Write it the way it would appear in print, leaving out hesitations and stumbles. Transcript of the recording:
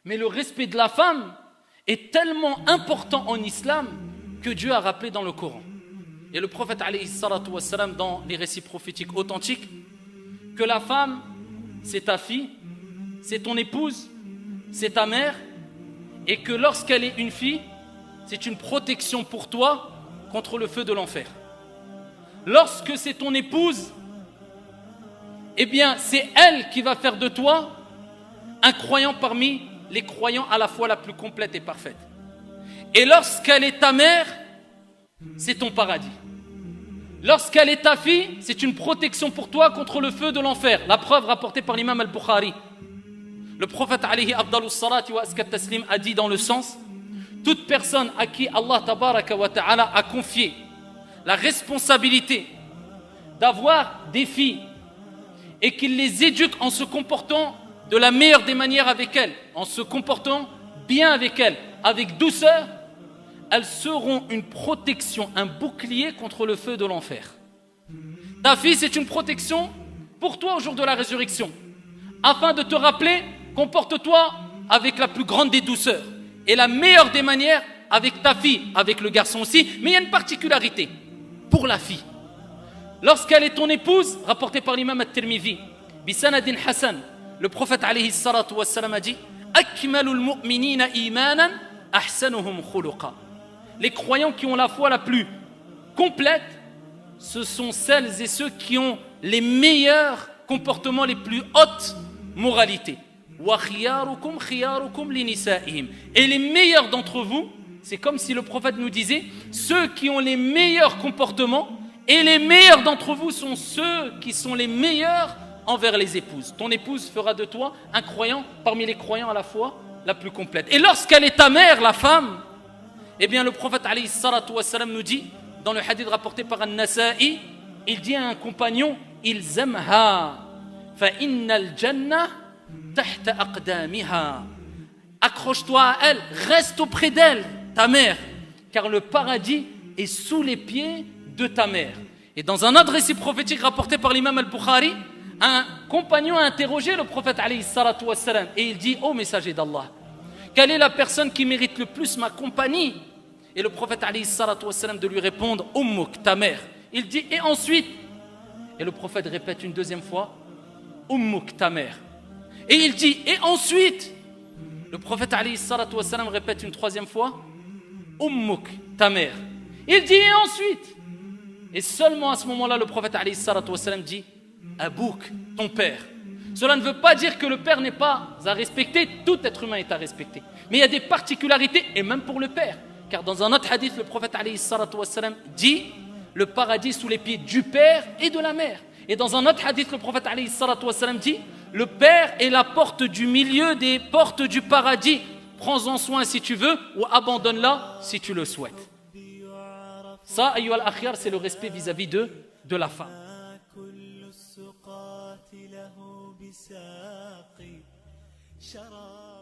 Mais le respect de la femme est tellement important en islam que Dieu a rappelé dans le Coran. Et le prophète alayhi salatu wassalam, dans les récits prophétiques authentiques, que la femme, c'est ta fille, c'est ton épouse, c'est ta mère, et que lorsqu'elle est une fille, c'est une protection pour toi contre le feu de l'enfer. Lorsque c'est ton épouse, eh bien c'est elle qui va faire de toi un croyant parmi les croyants à la fois la plus complète et parfaite. Et lorsqu'elle est ta mère, c'est ton paradis. Lorsqu'elle est ta fille, c'est une protection pour toi contre le feu de l'enfer. La preuve rapportée par l'imam al-Bukhari. Le prophète alayhi afdalus salati wa askat taslim a dit dans le sens: toute personne à qui Allah tabaraka wa ta'ala a confié la responsabilité d'avoir des filles et qu'il les éduque en se comportant de la meilleure des manières avec elles, en se comportant bien avec elles, avec douceur, elles seront une protection, un bouclier contre le feu de l'enfer. Ta fille, c'est une protection pour toi au jour de la résurrection, afin de te rappeler: comporte-toi avec la plus grande des douceurs et la meilleure des manières avec ta fille, avec le garçon aussi. Mais il y a une particularité pour la fille. Lorsqu'elle est ton épouse, rapporté par l'imam at-Tirmidhi, bisanadin Hassan, le prophète alayhi salatu wassalam a dit: akmalul mu'minina imanan ahsanuhum khuluqa. Les croyants qui ont la foi la plus complète, ce sont celles et ceux qui ont les meilleurs comportements, les plus hautes moralités. Et les meilleurs d'entre vous, c'est comme si le prophète nous disait: ceux qui ont les meilleurs comportements, et les meilleurs d'entre vous sont ceux qui sont les meilleurs envers les épouses. Ton épouse fera de toi un croyant parmi les croyants à la foi la plus complète. Et lorsqu'elle est ta mère, la femme, eh bien le prophète alayhi salatu wassalam nous dit, dans le hadith rapporté par An-Nasa'i, il dit à un compagnon: ilzamha fa innal jannah tahta aqdamiha. Accroche-toi à elle, reste auprès d'elle, ta mère, car le paradis est sous les pieds de ta mère. Et dans un autre récit prophétique rapporté par l'imam al-Bukhari, un compagnon a interrogé le prophète alayhi salatu wassalam et il dit: ô messager d'Allah, quelle est la personne qui mérite le plus ma compagnie? Et le prophète alayhi salatu wassalam de lui répondre: Ummuk, ta mère. Il dit: et ensuite? Et le prophète répète une deuxième fois: Ummuk, ta mère. Et il dit: et ensuite? Le prophète alayhi salatu wassalam répète une troisième fois: Ummuk, ta mère. Il dit: et ensuite? Et seulement à ce moment-là, le prophète alayhi salatu wassalam dit: Abouk, ton père. Cela ne veut pas dire que le père n'est pas à respecter, tout être humain est à respecter. Mais il y a des particularités, et même pour le père. Car dans un autre hadith, le prophète alayhi salatu wassalam dit: le paradis sous les pieds du père et de la mère. Et dans un autre hadith, le prophète alayhi salatu wassalam dit: le père est la porte du milieu des portes du paradis. Prends-en soin si tu veux, ou abandonne-la si tu le souhaites. Ça, ayyuhal akhyar, c'est le respect vis-à-vis de la femme. له بساقي شراب